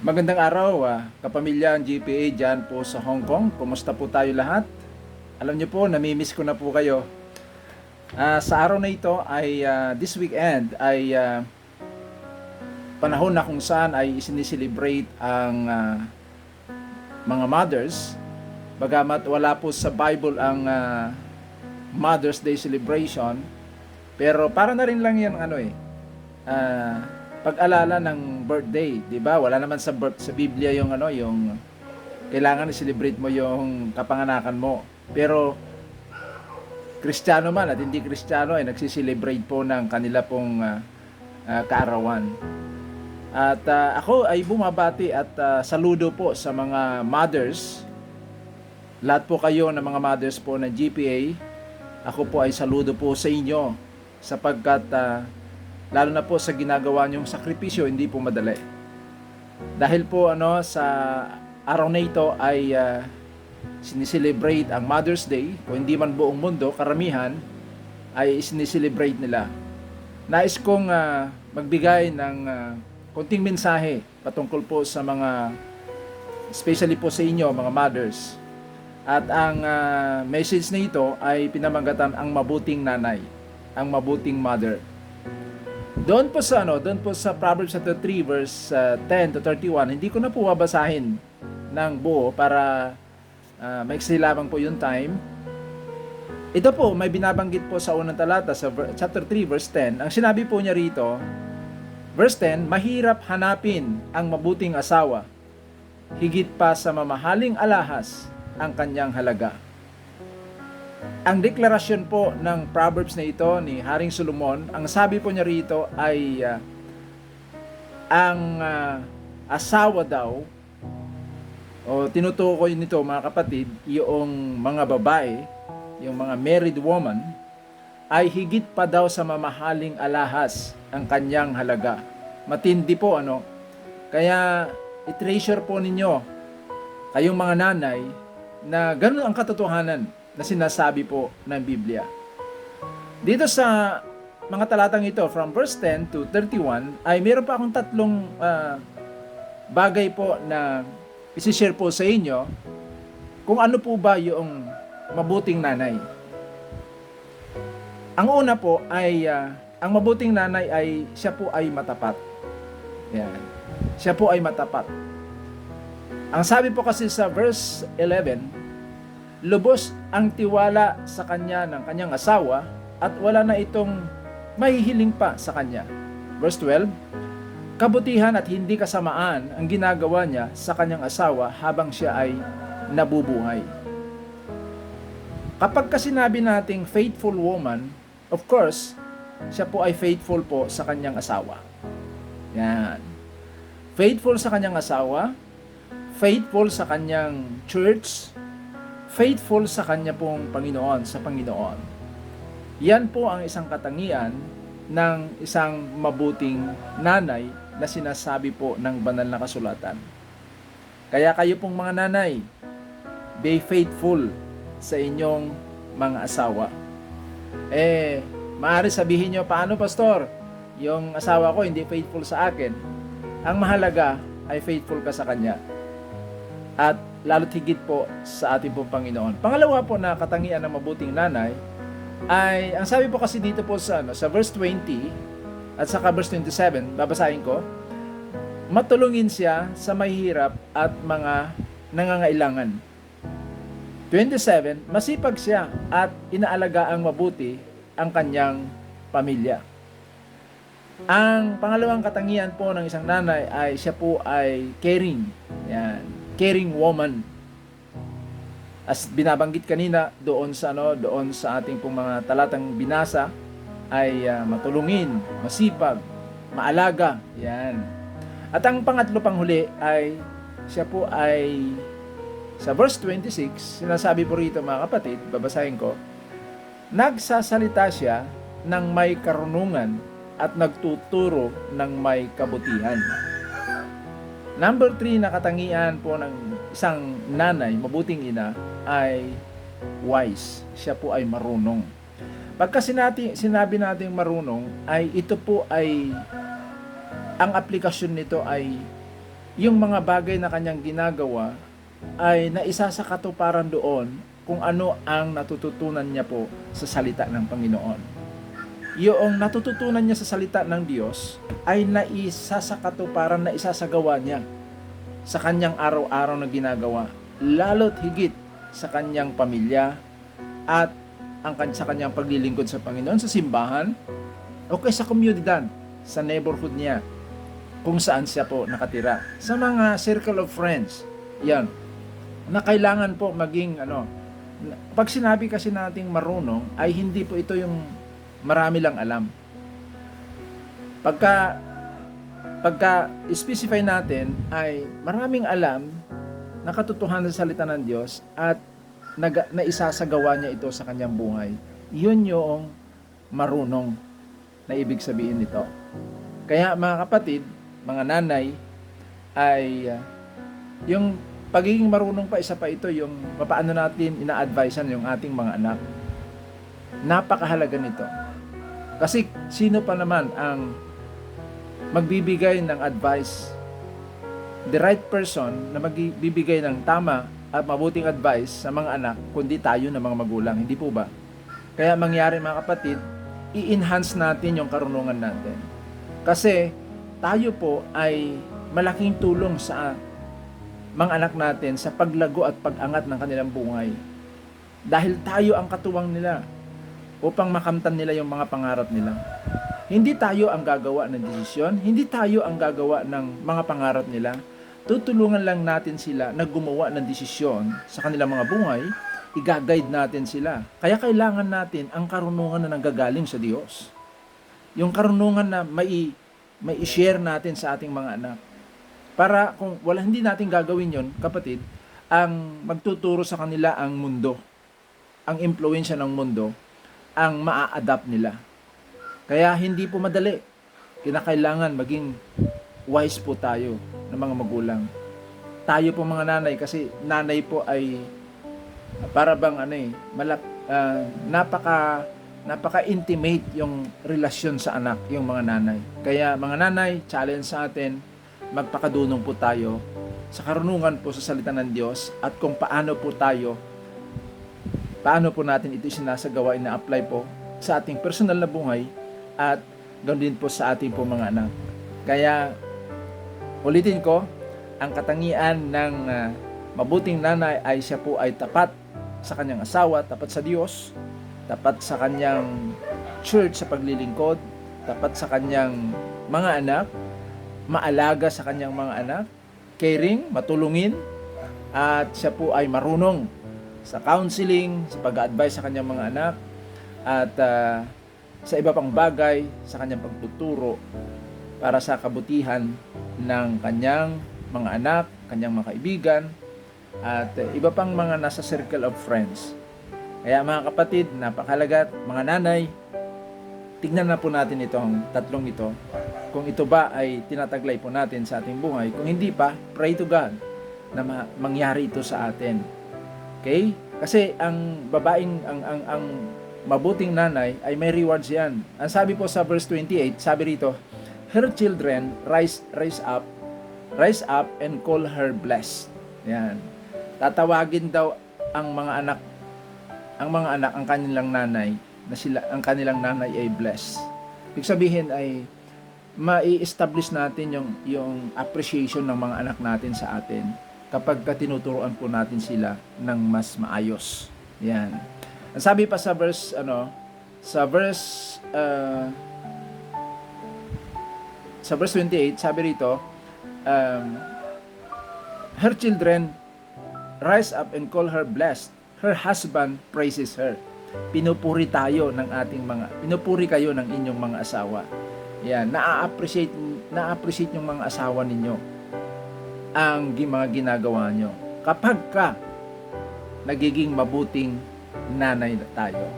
Magandang araw, kapamilya GPA dyan po sa Hong Kong. Kumusta po tayo lahat? Alam niyo po, namimiss ko na po kayo. Sa araw na ito ay this weekend ay panahon na kung saan ay isiniselebrate ang mga mothers. Bagamat wala po sa Bible ang Mother's Day celebration, pero para na rin lang yan pag-alala ng birthday, 'di ba? Wala naman sa Biblia yung yung kailangan i-celebrate mo yung kapanganakan mo. Pero Kristiyano man at hindi Kristiyano ay nagsi-celebrate po ng kanila pong kaarawan. At ako ay bumabati at saludo po sa mga mothers. Lahat po kayo ng mga mothers po ng GPA. Ako po ay saludo po sa inyo sapagkat lalo na po sa ginagawa niyong sakripisyo, hindi po madali. Dahil po sa araw na ito ay siniselebrate ang Mother's Day, kung hindi man buong mundo, karamihan ay siniselebrate nila. Nais kong magbigay ng konting mensahe patungkol po sa mga, especially po sa inyo, mga mothers. At ang message na ito ay pinamagatan ang mabuting nanay, ang mabuting mother. Doon po sa Proverbs chapter 3 verse 10 to 31, hindi ko na po babasahin ng buo para maiksi lamang po yung time. Ito po, may binabanggit po sa unang talata sa chapter 3 verse 10. Ang sinabi po niya rito, verse 10, mahirap hanapin ang mabuting asawa, higit pa sa mamahaling alahas ang kanyang halaga. Ang deklarasyon po ng Proverbs na ito ni Haring Solomon, ang sabi po niya rito ay ang asawa daw, o tinutukoy nito mga kapatid, yung mga babae, yung mga married woman, ay higit pa daw sa mamahaling alahas ang kanyang halaga. Matindi po Kaya i-treasure po ninyo, kayong mga nanay, na ganun ang katotohanan na sinasabi po ng Biblia. Dito sa mga talatang ito, from verse 10 to 31, ay meron pa akong tatlong bagay po na isi-share po sa inyo kung ano po ba yung mabuting nanay. Ang una po ay, ang mabuting nanay ay siya po ay matapat. Yan. Siya po ay matapat. Ang sabi po kasi sa verse 11, lubos ang tiwala sa kanya ng kanyang asawa at wala na itong mahihiling pa sa kanya. Verse 12, kabutihan at hindi kasamaan ang ginagawa niya sa kanyang asawa habang siya ay nabubuhay. Kapag sinabi nating faithful woman, of course, siya po ay faithful po sa kanyang asawa. Yan. Faithful sa kanyang asawa, faithful sa kanyang church, faithful sa kanya pong Panginoon, sa Panginoon. Yan po ang isang katangian ng isang mabuting nanay na sinasabi po ng banal na kasulatan. Kaya kayo pong mga nanay, be faithful sa inyong mga asawa. Maaari sabihin nyo, paano pastor? Yung asawa ko hindi faithful sa akin. Ang mahalaga ay faithful ka sa kanya. At lalo't higit po sa ating pong Panginoon. Pangalawa po na katangian ng mabuting nanay ay, ang sabi po kasi dito po sa verse 20 at saka verse 27, babasahin ko, matulungin siya sa mahihirap at mga nangangailangan. 27, masipag siya at inaalagaan mabuti ang kanyang pamilya. Ang pangalawang katangian po ng isang nanay ay siya po ay caring. Yan. Caring woman. As binabanggit kanina doon sa ating pong mga talatang binasa ay matulungin, masipag, maalaga. Yan. At ang pangatlo pang huli ay siya po ay sa verse 26, sinasabi po rito mga kapatid, babasahin ko, nagsasalita siya ng may karunungan at nagtuturo ng may kabutihan. Number 3 na katangian po ng isang nanay, mabuting ina, ay wise. Siya po ay marunong. Pagka sinabi natin marunong, ay ito po ay, ang aplikasyon nito ay yung mga bagay na kanyang ginagawa ay naisa sa katuparan doon kung ano ang natututunan niya po sa salita ng Panginoon. Yung natututunan niya sa salita ng Diyos ay naisa sa katuparan na isasagawa niya sa kanyang araw-araw na ginagawa, lalo't higit sa kanyang pamilya at sa kanyang paglilingkod sa Panginoon sa simbahan o kaya sa komunidad, sa neighborhood niya, kung saan siya po nakatira. Sa mga circle of friends, yan, na kailangan po maging pag sinabi kasi nating marunong, ay hindi po ito yung marami lang alam. Pagka specify natin ay maraming alam na katotohanan sa salita ng Diyos at naisasagawa niya ito sa kanyang buhay. Yun yung marunong na ibig sabihin nito. Kaya mga kapatid, mga nanay, ay yung pagiging marunong pa, isa pa ito yung paano natin ina-advisean yung ating mga anak. Napakahalaga nito. Kasi sino pa naman ang magbibigay ng advice, the right person na magbibigay ng tama at mabuting advice sa mga anak, kundi tayo na mga magulang, hindi po ba? Kaya mangyari mga kapatid, i-enhance natin yung karunungan natin. Kasi tayo po ay malaking tulong sa mga anak natin sa paglago at pag-angat ng kanilang buhay. Dahil tayo ang katuwang nila upang makamtan nila yung mga pangarap nila. Hindi tayo ang gagawa ng desisyon, hindi tayo ang gagawa ng mga pangarap nila. Tutulungan lang natin sila na gumawa ng desisyon sa kanilang mga buhay, i-guide natin sila. Kaya kailangan natin ang karunungan na nanggagaling sa Diyos. Yung karunungan na may i-share natin sa ating mga anak. Para kung hindi natin gagawin yon, kapatid, ang magtuturo sa kanila ang mundo, ang impluwensya ng mundo, ang maa-adapt nila. Kaya hindi po madali. Kinakailangan maging wise po tayo ng mga magulang. Tayo po mga nanay, kasi nanay po ay para bang napaka-intimate yung relasyon sa anak, yung mga nanay. Kaya mga nanay, challenge sa atin, magpakadunong po tayo sa karunungan po sa salita ng Diyos at kung paano po natin ito sinasagawa, ina-apply po sa ating personal na buhay at ganoon din po sa ating po mga anak. Kaya ulitin ko, ang katangian ng mabuting nanay ay siya po ay tapat sa kanyang asawa, tapat sa Diyos, tapat sa kanyang church sa paglilingkod, tapat sa kanyang mga anak, maalaga sa kanyang mga anak, caring, matulungin, at siya po ay marunong sa counseling, sa pag-advise sa kanyang mga anak, at sa iba pang bagay sa kanyang pagtuturo para sa kabutihan ng kanyang mga anak, kanyang mga kaibigan, at iba pang mga nasa circle of friends. Kaya mga kapatid, napakahalaga, mga nanay, tignan na po natin itong tatlong ito. Kung ito ba ay tinataglay po natin sa ating buhay. Kung hindi pa, pray to God na mangyari ito sa atin. Okay? Kasi ang mabuting nanay ay may rewards yan. Ang sabi po sa verse 28, sabi rito, her children rise up and call her blessed. Yan. Tatawagin daw ang mga anak ang kanilang nanay na ang kanilang nanay ay blessed. Ibig sabihin ay mai-establish natin yung appreciation ng mga anak natin sa atin kapag tinuturuan po natin sila ng mas maayos. Yan. Ang sabi pa sa verse 28, sabi rito, her children rise up and call her blessed. Her husband praises her. Pinupuri kayo ng inyong mga asawa. Yan, na-appreciate yung mga asawa ninyo ang mga ginagawa nyo. Kapag ka nagiging mabuting nanay na tayo.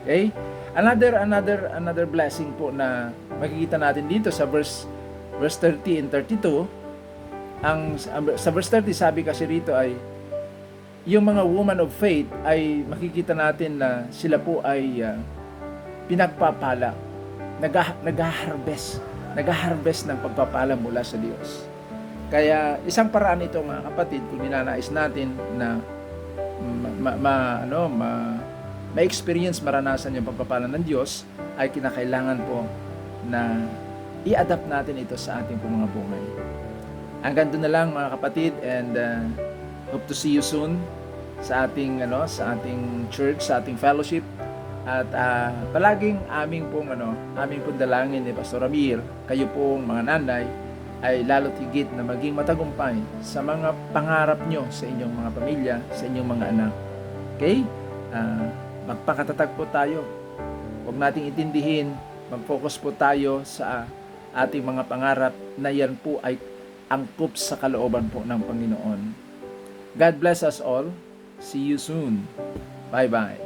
Okay? Another blessing po na makikita natin dito sa verse 30 and 32. Sa verse 30 sabi kasi rito ay yung mga woman of faith ay makikita natin na sila po ay pinagpapala, nag-harvest ng pagpapala mula sa Diyos. Kaya isang paraan ito mga kapatid kung ninanais natin na ma-experience, maranasan yung pagpapala ng Diyos, ay kinakailangan po na i-adapt natin ito sa ating mga buhay. Hanggang doon na lang mga kapatid, and hope to see you soon sa ating church, sa ating fellowship. At palaging aming pong dalangin ni Pastor Ramir, kayo pong mga nanay ay lalo't higit na maging matagumpay sa mga pangarap nyo sa inyong mga pamilya, sa inyong mga anak. Okay? Magpakatatag po tayo. Huwag nating intindihin, mag-focus po tayo sa ating mga pangarap na yan po ay angkop sa kalooban po ng Panginoon. God bless us all. See you soon. Bye-bye.